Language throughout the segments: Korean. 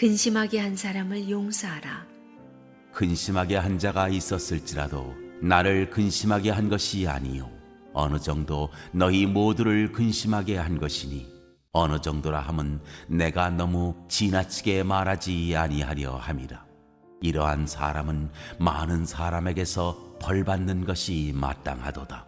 근심하게 한 사람을 용서하라. 근심하게 한 자가 있었을지라도 나를 근심하게 한 것이 아니요 어느 정도 너희 모두를 근심하게 한 것이니 어느 정도라 함은 내가 너무 지나치게 말하지 아니하려 함이라. 이러한 사람은 많은 사람에게서 벌받는 것이 마땅하도다.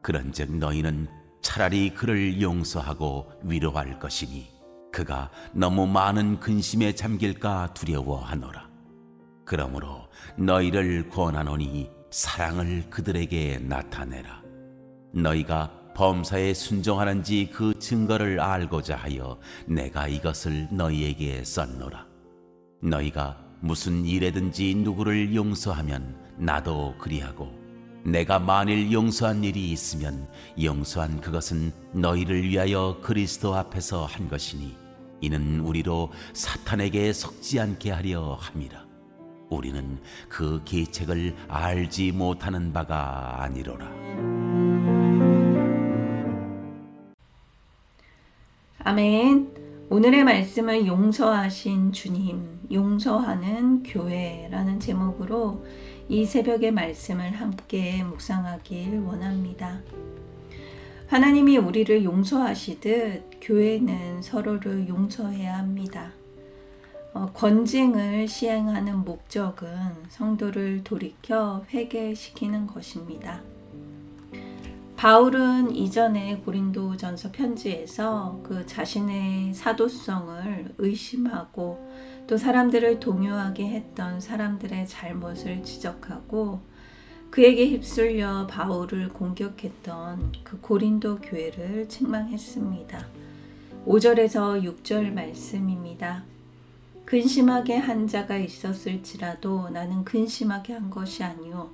그런즉 너희는 차라리 그를 용서하고 위로할 것이니 그가 너무 많은 근심에 잠길까 두려워하노라. 그러므로 너희를 권하노니 사랑을 그들에게 나타내라. 너희가 범사에 순종하는지 그 증거를 알고자 하여 내가 이것을 너희에게 썼노라. 너희가 무슨 일에든지 누구를 용서하면 나도 그리하고 내가 만일 용서한 일이 있으면 용서한 그것은 너희를 위하여 그리스도 앞에서 한 것이니 이는 우리로 사탄에게 속지 않게 하려 함이라. 우리는 그 계책을 알지 못하는 바가 아니로라. 아멘. 오늘의 말씀은 용서하신 주님, 용서하는 교회라는 제목으로 이 새벽의 말씀을 함께 묵상하길 원합니다. 하나님이 우리를 용서하시듯 교회는 서로를 용서해야 합니다. 권징을 시행하는 목적은 성도를 돌이켜 회개시키는 것입니다. 바울은 이전에 고린도전서 편지에서 그 자신의 사도성을 의심하고 또 사람들을 동요하게 했던 사람들의 잘못을 지적하고 그에게 휩쓸려 바울을 공격했던 그 고린도 교회를 책망했습니다. 5절에서 6절 말씀입니다. 근심하게 한 자가 있었을지라도 나는 근심하게 한 것이 아니오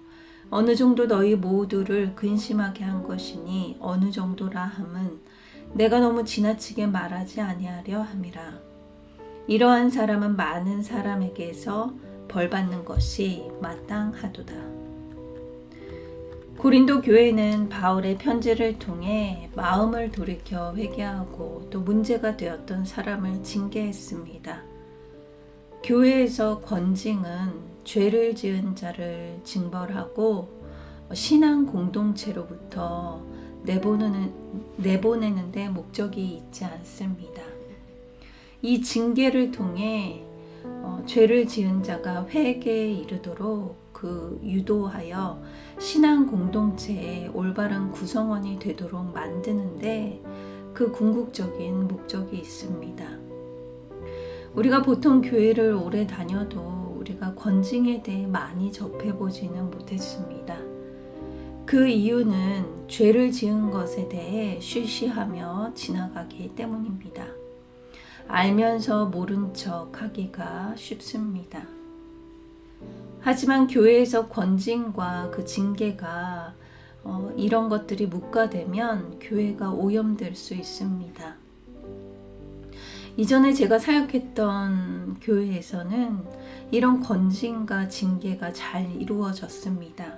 어느 정도 너희 모두를 근심하게 한 것이니 어느 정도라 함은 내가 너무 지나치게 말하지 아니하려 함이라. 이러한 사람은 많은 사람에게서 벌받는 것이 마땅하도다. 고린도 교회는 바울의 편지를 통해 마음을 돌이켜 회개하고 또 문제가 되었던 사람을 징계했습니다. 교회에서 권징은 죄를 지은 자를 징벌하고 신앙 공동체로부터 내보내는 데 목적이 있지 않습니다. 이 징계를 통해 죄를 지은 자가 회개에 이르도록 유도하여 신앙 공동체의 올바른 구성원이 되도록 만드는데 그 궁극적인 목적이 있습니다. 우리가 보통 교회를 오래 다녀도 우리가 권징에 대해 많이 접해보지는 못했습니다. 그 이유는 죄를 지은 것에 대해 쉬쉬하며 지나가기 때문입니다. 알면서 모른 척 하기가 쉽습니다. 하지만 교회에서 권징과 그 징계가 이런 것들이 묵과되면 교회가 오염될 수 있습니다. 이전에 제가 사역했던 교회에서는 이런 권징과 징계가 잘 이루어졌습니다.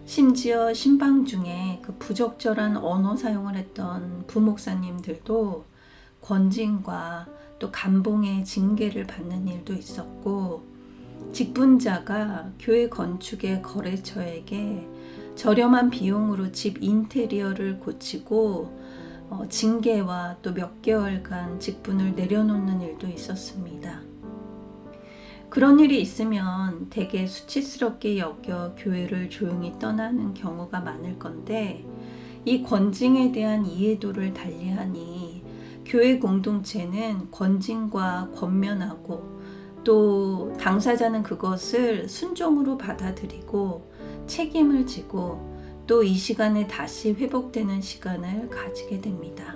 심지어 신방 중에 그 부적절한 언어 사용을 했던 부목사님들도 권징과 또 감봉의 징계를 받는 일도 있었고, 직분자가 교회 건축의 거래처에게 저렴한 비용으로 집 인테리어를 고치고 징계와 또 몇 개월간 직분을 내려놓는 일도 있었습니다. 그런 일이 있으면 되게 수치스럽게 여겨 교회를 조용히 떠나는 경우가 많을 건데, 이 권징에 대한 이해도를 달리하니 교회 공동체는 권징과 권면하고 또 당사자는 그것을 순종으로 받아들이고 책임을 지고 또 이 시간에 다시 회복되는 시간을 가지게 됩니다.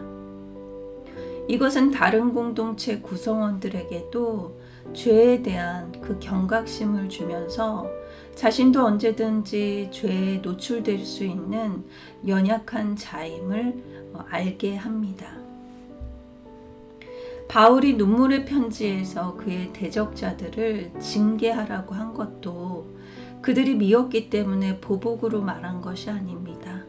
이것은 다른 공동체 구성원들에게도 죄에 대한 그 경각심을 주면서 자신도 언제든지 죄에 노출될 수 있는 연약한 자임을 알게 합니다. 바울이 눈물의 편지에서 그의 대적자들을 징계하라고 한 것도 그들이 미웠기 때문에 보복으로 말한 것이 아닙니다.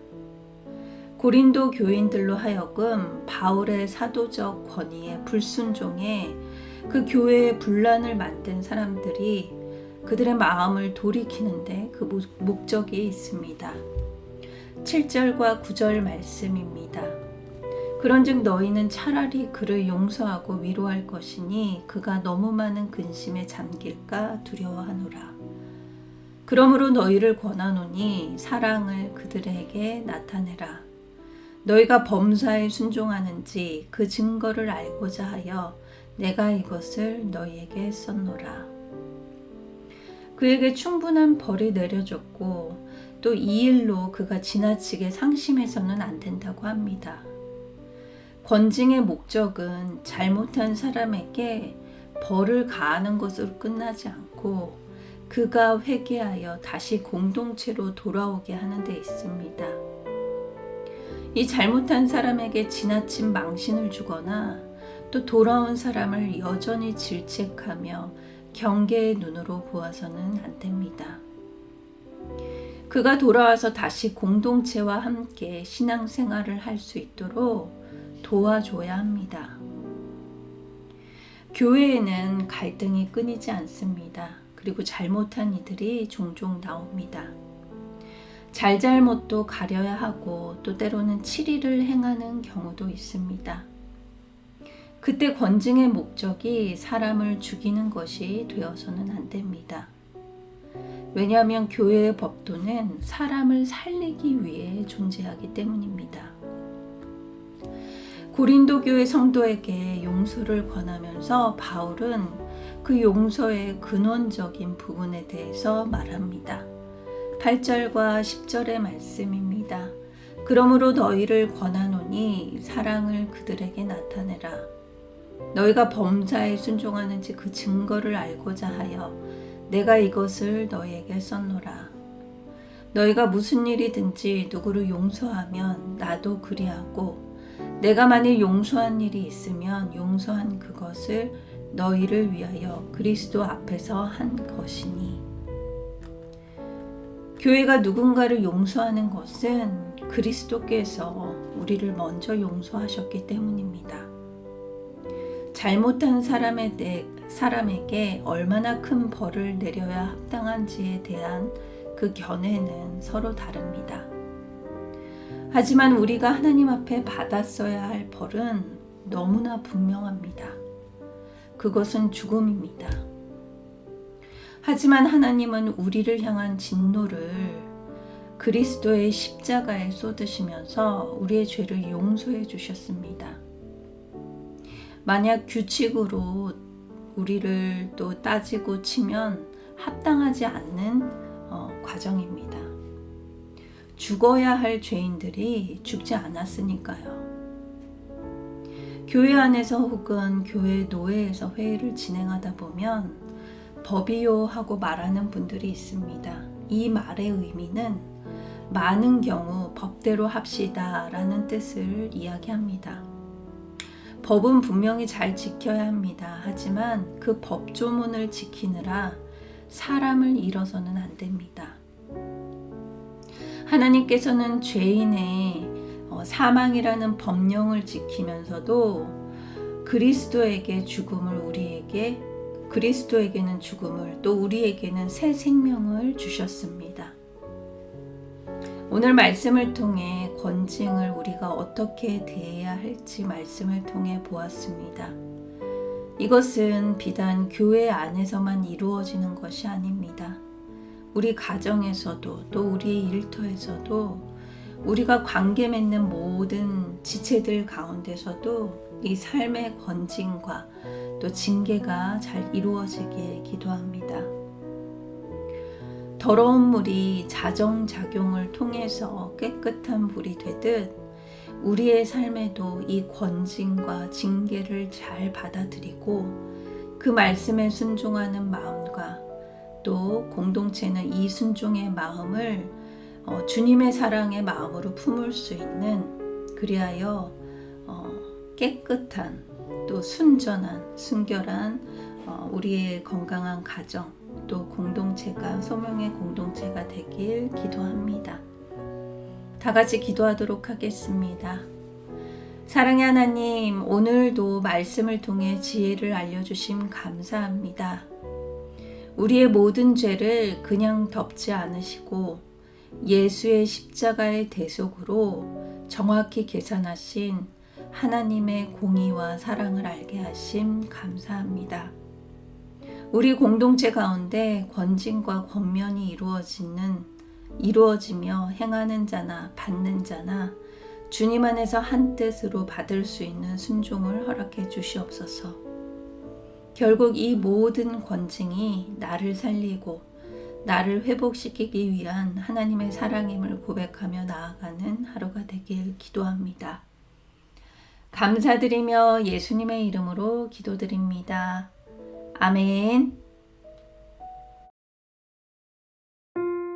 고린도 교인들로 하여금 바울의 사도적 권위에 불순종해 그 교회에 분란을 만든 사람들이 그들의 마음을 돌이키는데 그 목적이 있습니다. 7절과 9절 말씀입니다. 그런즉 너희는 차라리 그를 용서하고 위로할 것이니 그가 너무 많은 근심에 잠길까 두려워하노라. 그러므로 너희를 권하노니 사랑을 그들에게 나타내라. 너희가 범사에 순종하는지 그 증거를 알고자 하여 내가 이것을 너희에게 썼노라. 그에게 충분한 벌이 내려졌고 또 이 일로 그가 지나치게 상심해서는 안 된다고 합니다. 권징의 목적은 잘못한 사람에게 벌을 가하는 것으로 끝나지 않고 그가 회개하여 다시 공동체로 돌아오게 하는 데 있습니다. 이 잘못한 사람에게 지나친 망신을 주거나 또 돌아온 사람을 여전히 질책하며 경계의 눈으로 보아서는 안 됩니다. 그가 돌아와서 다시 공동체와 함께 신앙생활을 할 수 있도록 도와줘야 합니다. 교회에는 갈등이 끊이지 않습니다. 그리고 잘못한 이들이 종종 나옵니다. 잘잘못도 가려야 하고 또 때로는 치리를 행하는 경우도 있습니다. 그때 권징의 목적이 사람을 죽이는 것이 되어서는 안 됩니다. 왜냐하면 교회의 법도는 사람을 살리기 위해 존재하기 때문입니다. 고린도 교회 성도에게 용서를 권하면서 바울은 그 용서의 근원적인 부분에 대해서 말합니다. 8절과 10절의 말씀입니다. 그러므로 너희를 권하노니 사랑을 그들에게 나타내라. 너희가 범사에 순종하는지 그 증거를 알고자 하여 내가 이것을 너희에게 썼노라. 너희가 무슨 일이든지 누구를 용서하면 나도 그리하고 내가 만일 용서한 일이 있으면 용서한 그것을 너희를 위하여 그리스도 앞에서 한 것이니. 교회가 누군가를 용서하는 것은 그리스도께서 우리를 먼저 용서하셨기 때문입니다. 잘못한 사람에게 얼마나 큰 벌을 내려야 합당한지에 대한 그 견해는 서로 다릅니다. 하지만 우리가 하나님 앞에 받았어야 할 벌은 너무나 분명합니다. 그것은 죽음입니다. 하지만 하나님은 우리를 향한 진노를 그리스도의 십자가에 쏟으시면서 우리의 죄를 용서해 주셨습니다. 만약 규칙으로 우리를 또 따지고 치면 합당하지 않는 과정입니다. 죽어야 할 죄인들이 죽지 않았으니까요. 교회 안에서 혹은 교회 노회에서 회의를 진행하다 보면 법이요 하고 말하는 분들이 있습니다. 이 말의 의미는 많은 경우 법대로 합시다 라는 뜻을 이야기합니다. 법은 분명히 잘 지켜야 합니다. 하지만 그 법조문을 지키느라 사람을 잃어서는 안 됩니다. 하나님께서는 죄인의 사망이라는 법령을 지키면서도 그리스도에게는 죽음을 또 우리에게는 새 생명을 주셨습니다. 오늘 말씀을 통해 권징을 우리가 어떻게 대해야 할지 말씀을 통해 보았습니다. 이것은 비단 교회 안에서만 이루어지는 것이 아닙니다. 우리 가정에서도 또 우리의 일터에서도 우리가 관계 맺는 모든 지체들 가운데서도 이 삶의 권징과 또 징계가 잘 이루어지길 기도합니다. 더러운 물이 자정작용을 통해서 깨끗한 물이 되듯 우리의 삶에도 이 권징과 징계를 잘 받아들이고 그 말씀에 순종하는 마음과 또 공동체는 이 순종의 마음을 주님의 사랑의 마음으로 품을 수 있는, 그리하여 깨끗한 또 순전한 순결한 우리의 건강한 가정 또 공동체가 소명의 공동체가 되길 기도합니다. 다 같이 기도하도록 하겠습니다. 사랑의 하나님, 오늘도 말씀을 통해 지혜를 알려주심 감사합니다. 우리의 모든 죄를 그냥 덮지 않으시고 예수의 십자가의 대속으로 정확히 계산하신 하나님의 공의와 사랑을 알게 하심 감사합니다. 우리 공동체 가운데 권징과 권면이 이루어지며 행하는 자나 받는 자나 주님 안에서 한 뜻으로 받을 수 있는 순종을 허락해 주시옵소서. 결국 이 모든 권징이 나를 살리고 나를 회복시키기 위한 하나님의 사랑임을 고백하며 나아가는 하루가 되길 기도합니다. 감사드리며 예수님의 이름으로 기도드립니다. 아멘.